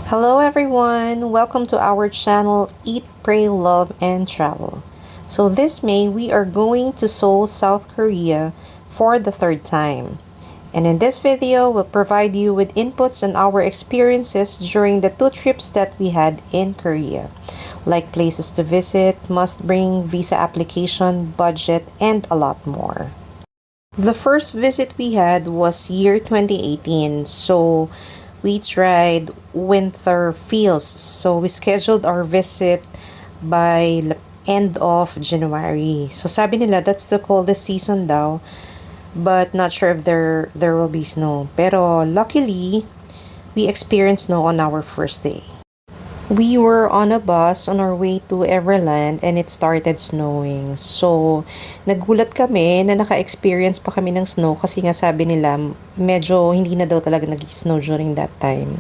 Hello everyone! Welcome to our channel Eat, Pray, Love, and Travel. So this May, we are going to Seoul, South Korea for the third time. And in this video, we'll provide you with inputs on our experiences during the two trips that we had in Korea. Like places to visit, must bring, visa application, budget, and a lot more. The first visit we had was year 2018. So we tried winter feels. So we scheduled our visit by end of January. So sabi nila that's the coldest season daw, but not sure if there will be snow. Pero luckily, we experienced snow on our first day. We were on a bus on our way to Everland and it started snowing. So, nagulat kami na naka-experience pa kami ng snow kasi nga sabi nila medyo hindi na daw talaga nag-snow during that time.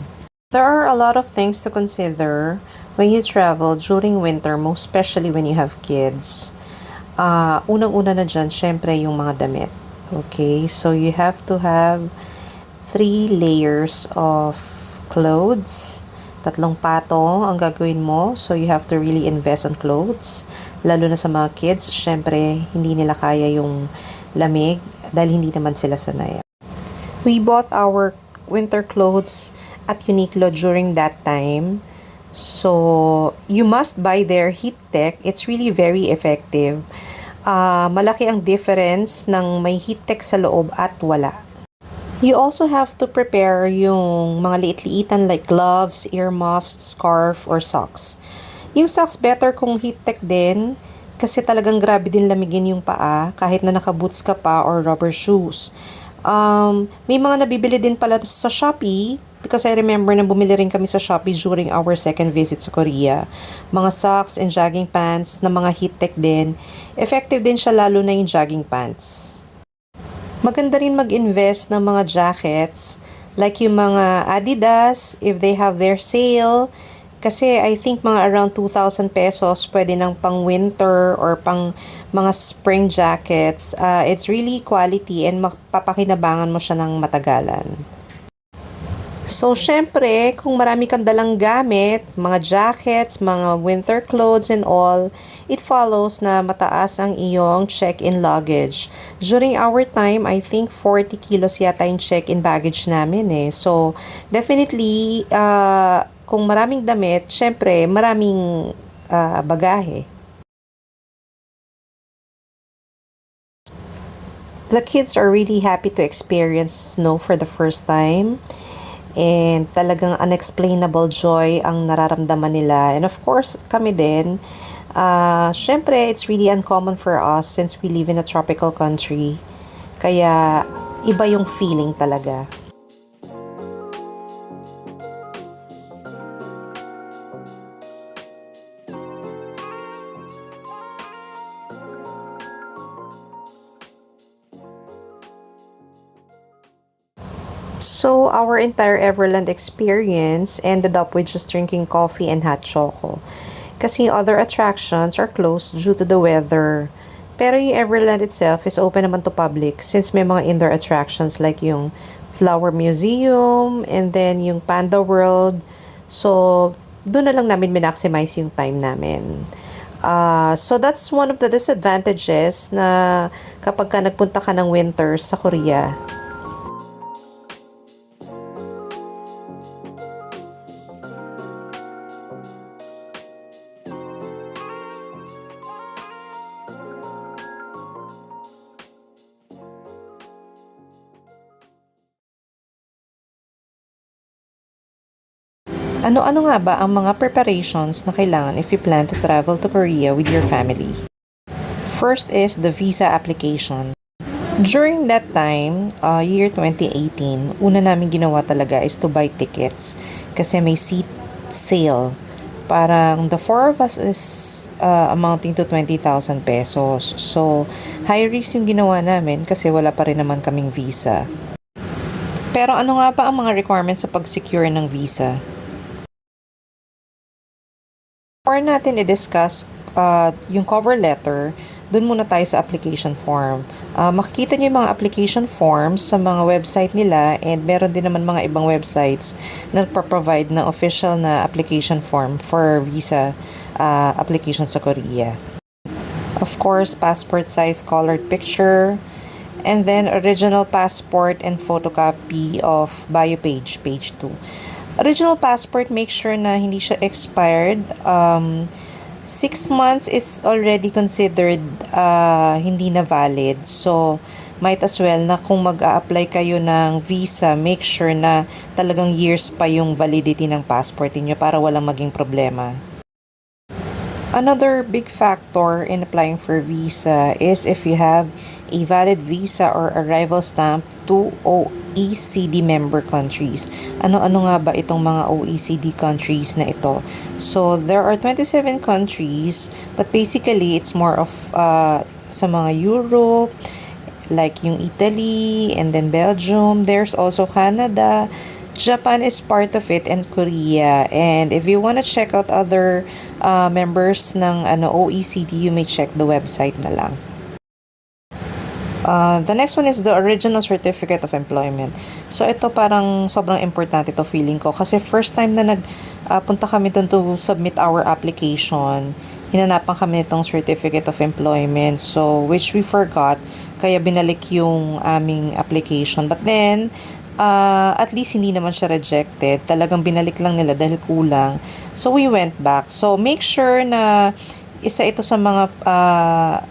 There are a lot of things to consider when you travel during winter, most especially when you have kids. Unang-una na dyan, syempre yung mga damit. Okay, so you have to have 3 layers of clothes. 3 patong ang gagawin mo. So, you have to really invest on clothes. Lalo na sa mga kids, syempre, hindi nila kaya yung lamig dahil hindi naman sila sanay. We bought our winter clothes at Uniqlo during that time. So, you must buy their heat tech. It's really very effective. Malaki ang difference ng may heat tech sa loob at wala. You also have to prepare yung mga liit-liitan like gloves, earmuffs, scarf, or socks. Yung socks better kung heat tech din kasi talagang grabe din lamigin yung paa kahit na naka-boots ka pa or rubber shoes. May mga nabibili din pala sa Shopee because I remember na bumili rin kami sa Shopee during our second visit sa Korea. Mga socks and jogging pants na mga heat tech din. Effective din siya lalo na yung jogging pants. Maganda rin mag-invest ng mga jackets like yung mga Adidas if they have their sale. Kasi I think mga around 2,000 pesos pwede ng pang winter or pang mga spring jackets. It's really quality and mapapakinabangan mo siya ng matagalan. So, syempre, kung marami kang dalang gamit, mga jackets, mga winter clothes and all, it follows na mataas ang iyong check-in luggage. During our time, I think 40 kilos yata yung check-in baggage namin eh. So, definitely, kung maraming damit, syempre, maraming bagahe. The kids are really happy to experience snow for the first time. And talagang unexplainable joy ang nararamdaman nila. And of course, kami din. Syempre, it's really uncommon for us since we live in a tropical country. Kaya, iba yung feeling talaga. So, our entire Everland experience ended up with just drinking coffee and hot choco. Kasi other attractions are closed due to the weather. Pero yung Everland itself is open naman to public since may mga indoor attractions like yung Flower Museum and then yung Panda World. So, doon na lang namin maximize yung time namin. So, that's one of the disadvantages na kapag ka nagpunta ka ng winter sa Korea. Ano-ano nga ba ang mga preparations na kailangan if you plan to travel to Korea with your family? First is the visa application. During that time, year 2018, una namin ginawa talaga is to buy tickets kasi may seat sale. Parang the 4 of us is amounting to 20,000 pesos. So, high risk yung ginawa namin kasi wala pa rin naman kaming visa. Pero ano nga ba ang mga requirements sa pag-secure ng visa? Before natin i-discuss yung cover letter, dun muna tayo sa application form. Makikita nyo yung mga application forms sa mga website nila, and meron din naman mga ibang websites na nagpa-provide ng official na application form for visa application sa Korea. Of course, passport size colored picture, and then original passport and photocopy of bio page, page 2. Original passport, make sure na hindi siya expired. 6 months is already considered hindi na valid. So, might as well na kung mag-a-apply kayo ng visa, make sure na talagang years pa yung validity ng passport niyo para walang maging problema. Another big factor in applying for visa is if you have a valid visa or arrival stamp to OECD member countries. Ano-ano nga ba itong mga OECD countries na ito? So, there are 27 countries, but basically, it's more of sa mga Europe, like yung Italy, and then Belgium. There's also Canada. Japan is part of it, and Korea. And if you want to check out other members ng OECD, you may check the website na lang. The next one is the original certificate of employment. So, ito parang sobrang importante to feeling ko. Kasi first time na punta kami dun to submit our application, hinanapan kami nitong certificate of employment. So, which we forgot. Kaya binalik yung aming application. But then, at least hindi naman siya rejected. Talagang binalik lang nila dahil kulang. So, we went back. So, make sure na isa ito sa mga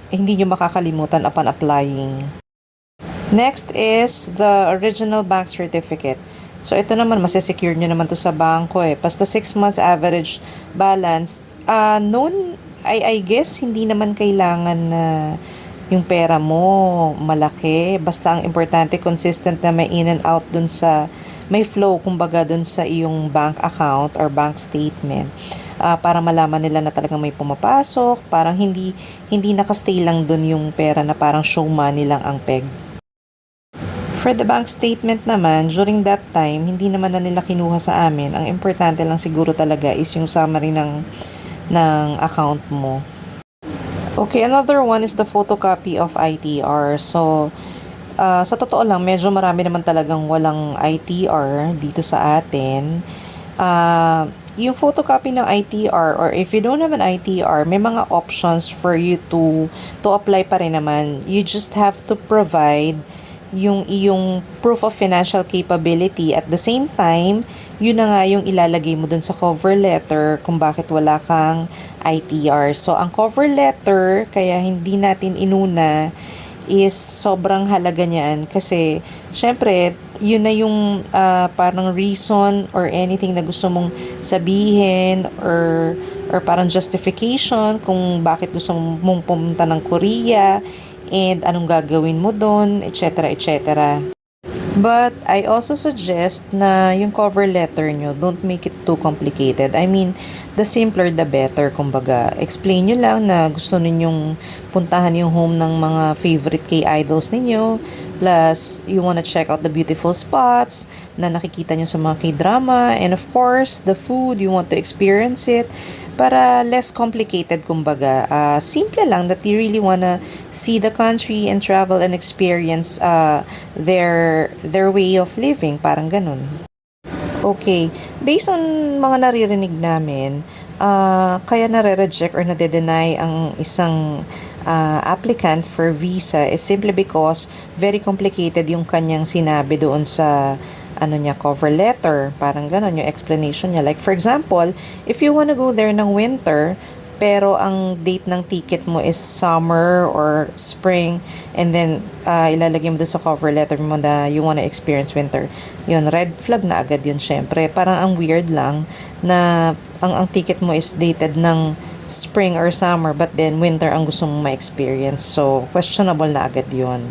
hindi nyo makakalimutan upon applying. Next is the original bank certificate. So, ito naman, masesecure nyo naman to sa bangko eh. Basta 6 months average balance. I guess, hindi naman kailangan na yung pera mo malaki. Basta ang importante, consistent na may in and out dun sa, may flow, kumbaga, dun sa iyong bank account or bank statement. Para malaman nila na talagang may pumapasok, parang hindi nakastay lang dun yung pera na parang show money lang ang peg. For the bank statement naman, during that time, hindi naman na nila kinuha sa amin. Ang importante lang siguro talaga is yung summary ng account mo. Okay, another one is the photocopy of ITR. So, sa totoo lang, medyo marami naman talagang walang ITR dito sa atin. Yung photocopy ng ITR, or if you don't have an ITR, may mga options for you to apply pa rin naman. You just have to provide yung iyong proof of financial capability. At the same time, yun na nga yung ilalagay mo dun sa cover letter kung bakit wala kang ITR. So, ang cover letter, kaya hindi natin inuna, is sobrang halaga niyan kasi syempre yun na yung parang reason or anything na gusto mong sabihin or parang justification kung bakit gusto mong pumunta ng Korea and anong gagawin mo doon, etc. etc. But I also suggest na yung cover letter nyo, don't make it too complicated. I mean, the simpler the better. Kumbaga, explain nyo lang na gusto ninyong puntahan yung home ng mga favorite K-idols ninyo. Plus, you wanna check out the beautiful spots na nakikita nyo sa mga K-drama. And of course, the food, you want to experience it. Para less complicated, kumbaga. Simple lang that you really wanna see the country and travel and experience their way of living. Parang ganun. Okay. Based on mga naririnig namin, kaya nare-reject or nade-deny ang isang applicant for visa is simply because very complicated yung kanyang sinabi doon sa cover letter. Parang ganon yung explanation niya. Like, for example, if you wanna go there ng winter, pero ang date ng ticket mo is summer or spring, and then ilalagay mo doon sa cover letter mo na you wanna experience winter. Yun, red flag na agad yun, syempre. Parang ang weird lang na ang ticket mo is dated ng spring or summer, but then winter ang gusto mong ma-experience. So, questionable na agad yun.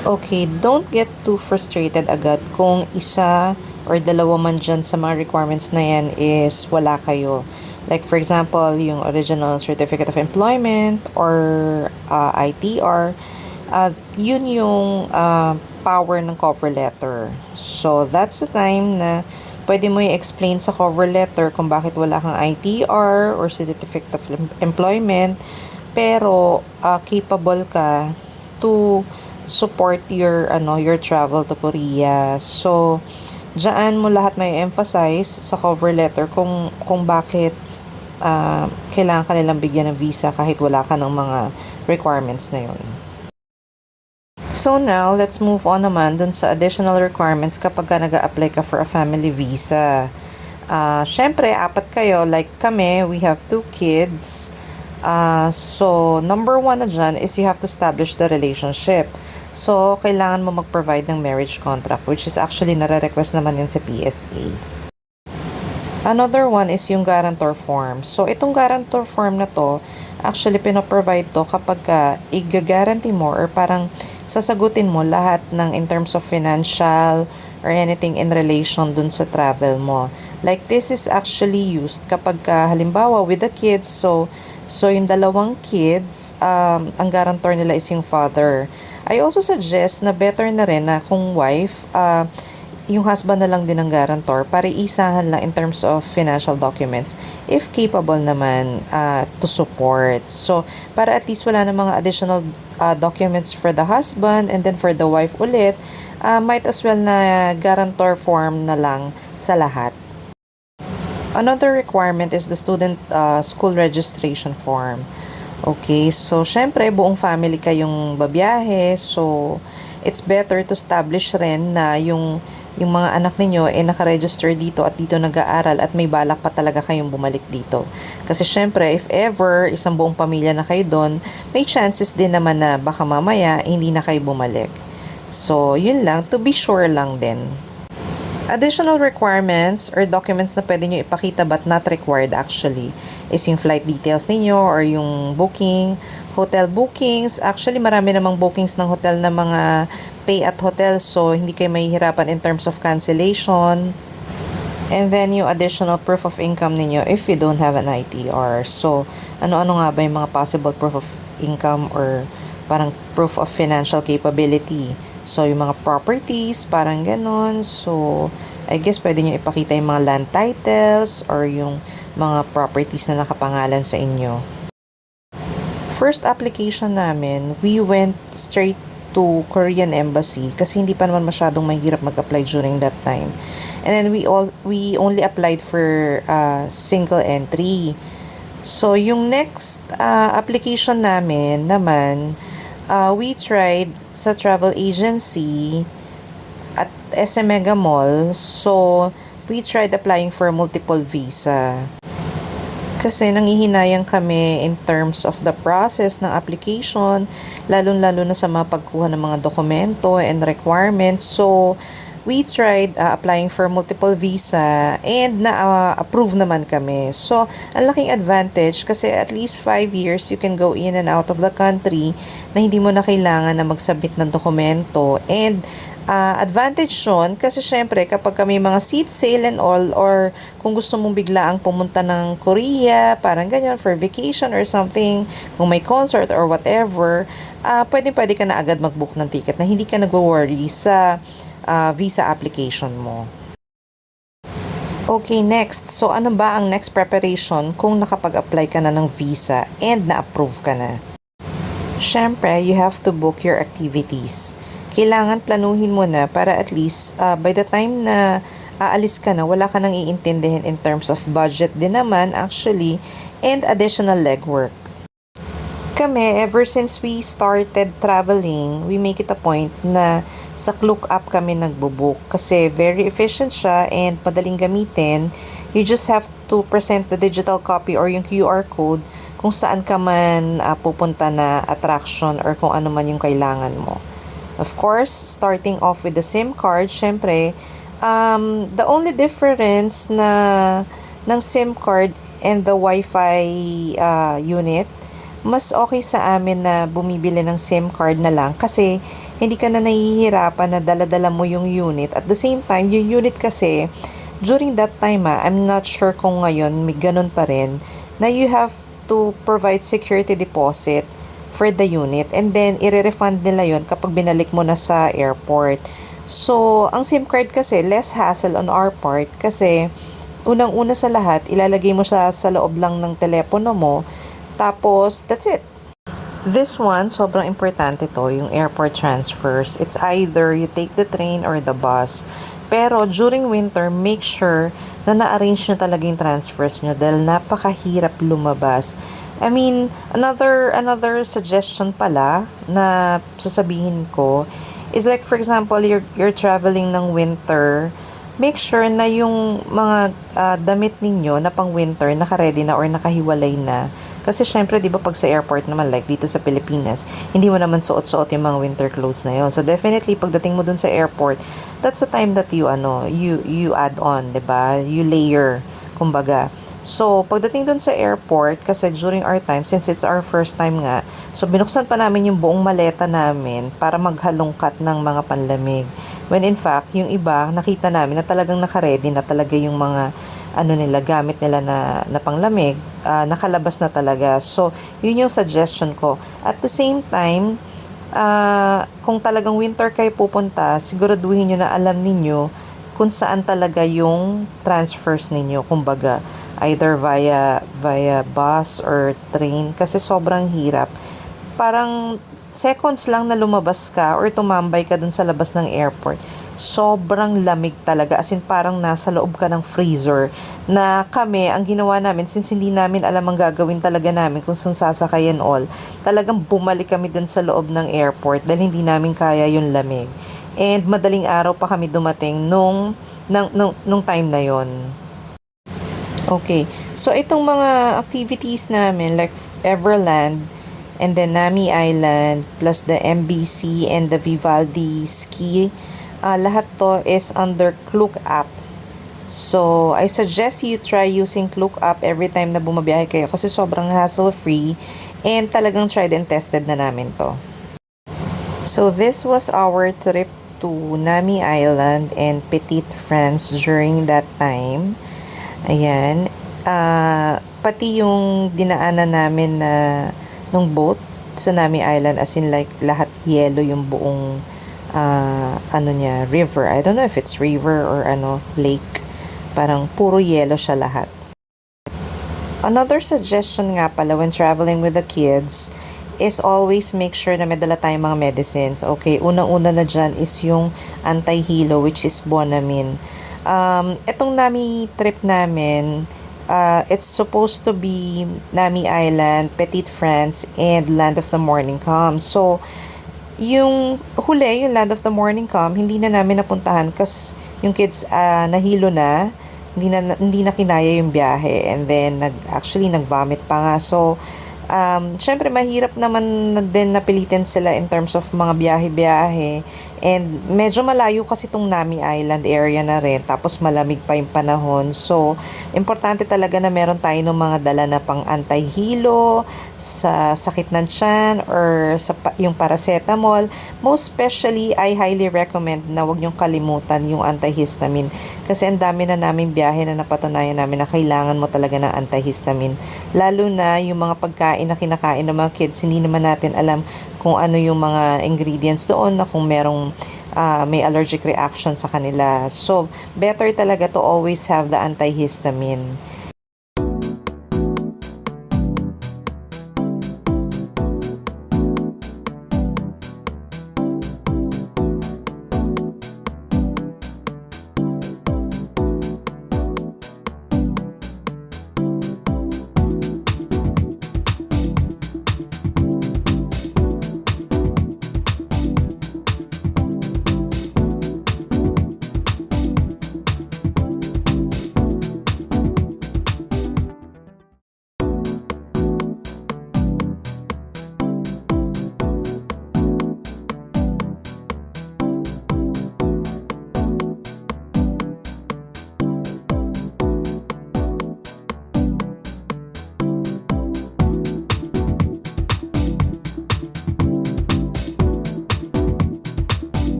Okay, don't get too frustrated agad kung isa or dalawa man dyan sa mga requirements na yan is wala kayo. Like, for example, yung original certificate of employment or ITR, yun yung power ng cover letter. So, that's the time na pwede mo i-explain sa cover letter kung bakit wala kang ITR or certificate of employment, pero capable ka to support your travel to Korea. So, diyan mo lahat may emphasize sa cover letter kung bakit kailangan ka nilang bigyan ng visa kahit wala ka ng mga requirements na yun. So now, let's move on naman dun sa additional requirements kapag ka nag-a-apply ka for a family visa. Syempre, 4 kayo. Like kami, we have 2 kids. So, number 1 na dyan is you have to establish the relationship. So, kailangan mo mag-provide ng marriage contract, which is actually nare-request naman yun sa PSA. Another one is yung guarantor form. So, itong guarantor form na to, actually pinoprovide to kapag i-guarantee mo or parang sasagutin mo lahat ng in terms of financial or anything in relation dun sa travel mo. Like, this is actually used kapag halimbawa with the kids, so yung 2 kids, ang guarantor nila is yung father. I also suggest na better na rin na kung wife, yung husband na lang din ang guarantor para isahan lang in terms of financial documents if capable naman to support. So, para at least wala na mga additional documents for the husband and then for the wife ulit, might as well na guarantor form na lang sa lahat. Another requirement is the student school registration form. Okay, so syempre buong family kayong babiyahe, so it's better to establish rin na yung mga anak ninyo naka-register dito at dito nag-aaral at may balak pa talaga kayong bumalik dito. Kasi syempre, if ever isang buong pamilya na kayo doon, may chances din naman na baka mamaya hindi na kayo bumalik. So, yun lang, to be sure lang din. Additional requirements or documents na pwede nyo ipakita but not required actually is yung flight details ninyo or yung booking, hotel bookings. Actually, marami namang bookings ng hotel na mga pay at hotel, so hindi kayo mahihirapan in terms of cancellation. And then yung additional proof of income ninyo if you don't have an ITR. So, ano-ano nga ba yung mga possible proof of income or parang proof of financial capability? So, yung mga properties, parang ganon. So, I guess pwede nyo ipakita yung mga land titles or yung mga properties na nakapangalan sa inyo. First application namin, we went straight to Korean Embassy kasi hindi pa naman masyadong mahirap mag-apply during that time. And then we only applied for single entry. So, yung next application namin naman, we tried sa travel agency at SM Mega Mall. So, we tried applying for multiple visa. Kasi nangihinayang kami in terms of the process ng application, lalo-lalo na sa mga pagkuha ng mga dokumento and requirements. So, we tried applying for multiple visa and na-approve naman kami. So, ang laking advantage kasi at least 5 years you can go in and out of the country na hindi mo na kailangan na mag-submit ng dokumento. And advantage yun kasi syempre kapag may mga seat sale and all or kung gusto mong biglaang pumunta ng Korea, parang ganyan for vacation or something, kung may concert or whatever, pwede ka na agad mag-book ng ticket na hindi ka nag-worry sa visa application mo. Okay, next. So, ano ba ang next preparation kung nakapag-apply ka na ng visa and na-approve ka na? Syempre, you have to book your activities. Kailangan planuhin mo na para at least by the time na aalis ka na, wala ka nang iintindihin in terms of budget din naman actually and additional legwork. Kami, ever since we started traveling, we make it a point na sa Klook app kami nagbo-book kasi very efficient siya and madaling gamitin. You just have to present the digital copy or yung QR code kung saan ka man pupunta na attraction or kung ano man yung kailangan mo. Of course, starting off with the SIM card, syempre, the only difference na ng SIM card and the Wi-Fi unit, mas okay sa amin na bumibili ng SIM card na lang kasi hindi ka na nahihirapan na dala-dala mo yung unit. At the same time, yung unit kasi, during that time, I'm not sure kung ngayon may ganun pa rin, na you have to provide security deposit for the unit and then i-refund nila yon kapag binalik mo na sa airport. So, ang SIM card kasi, less hassle on our part kasi unang-una sa lahat, ilalagay mo siya sa loob lang ng telepono mo tapos, that's it. This one, sobrang importante to, yung airport transfers. It's either you take the train or the bus. Pero during winter, make sure na na-arrange nyo talaga yung transfers nyo dahil napakahirap lumabas. I mean, another suggestion pala na sasabihin ko is like, for example, you're traveling ng winter, make sure na yung mga damit ninyo na pang winter naka-ready na or nakahiwalay na. Kasi syempre, di ba pag sa airport naman, like dito sa Pilipinas, hindi mo naman suot-suot yung mga winter clothes na yon. So definitely, pagdating mo dun sa airport, that's the time that you add on, di ba? You layer, kumbaga. So, pagdating dun sa airport, kasi during our time, since it's our first time nga, so binuksan pa namin yung buong maleta namin para maghalongkat ng mga panlamig. When in fact, yung iba, nakita namin na talagang naka-ready na talaga yung mga gamit nila na panglamig, nakalabas na talaga. So, yun yung suggestion ko. At the same time, kung talagang winter kayo pupunta, siguraduhin nyo na alam ninyo kung saan talaga yung transfers ninyo. Kumbaga, either via bus or train, kasi sobrang hirap. Parang seconds lang na lumabas ka or tumambay ka dun sa labas ng airport, sobrang lamig talaga. As in, parang nasa loob ka ng freezer. Na kami, ang ginawa namin, since hindi namin alam ang gagawin talaga namin kung saan sasakay and all, talagang bumalik kami dun sa loob ng airport dahil hindi namin kaya yung lamig. And madaling araw pa kami dumating nung time na yon. Okay. So, itong mga activities namin, like Everland, and then Nami Island, plus the MBC and the Vivaldi Ski, lahat to is under Klook app. So, I suggest you try using Klook app every time na bumabiyahe kayo kasi sobrang hassle-free and talagang tried and tested na namin to. So, this was our trip to Nami Island and Petite France during that time. Ayan. Pati yung dinaanan namin na nung boat sa Nami Island, as in like lahat yellow yung buong river. I don't know if it's river or lake. Parang puro yellow siya lahat. Another suggestion nga pala when traveling with the kids is always make sure na may dala tayong mga medicines. Okay, unang-una na dyan is yung anti-hilo, which is Bonamine. Etong Nami trip namin, it's supposed to be Nami Island, Petite France, and Land of the Morning Calm. So, yung yung Land of the Morning Calm, hindi na namin napuntahan kasi yung kids nahilo na, hindi na kinaya yung biyahe, and then nag-vomit pa nga. So, syempre mahirap naman din napilitin sila in terms of mga biyahe-biyahe. And medyo malayo kasi itong Nami Island area na rin. Tapos malamig pa yung panahon. So, importante talaga na meron tayo ng mga dala na pang anti-hilo sa sakit ng tiyan or yung paracetamol. Most especially, I highly recommend na huwag niyong kalimutan yung antihistamine. Kasi ang dami na namin biyahe na napatunayan namin na kailangan mo talaga ng antihistamine. Lalo na yung mga pagkain na kinakain ng mga kids, hindi naman natin alam kung ano yung mga ingredients doon na kung merong may allergic reaction sa kanila. So, better talaga to always have the antihistamine.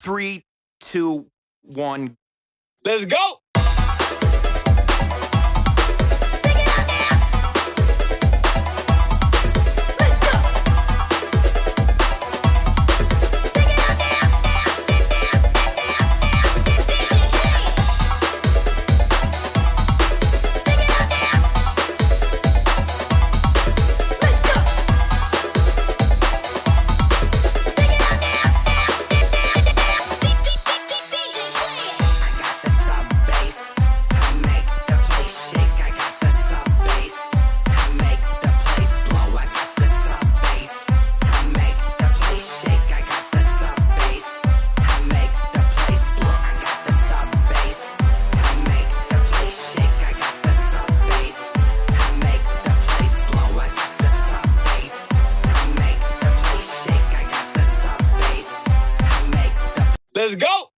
Three, two, one. Let's go! Let's go!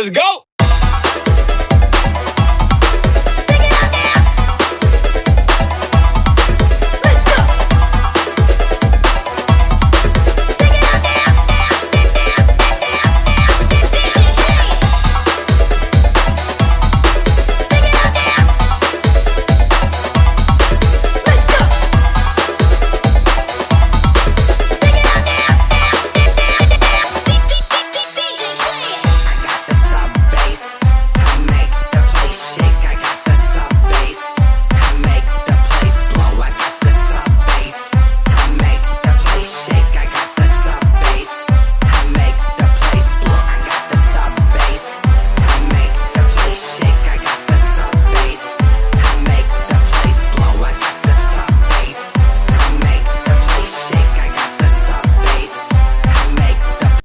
Let's go.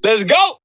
Let's go.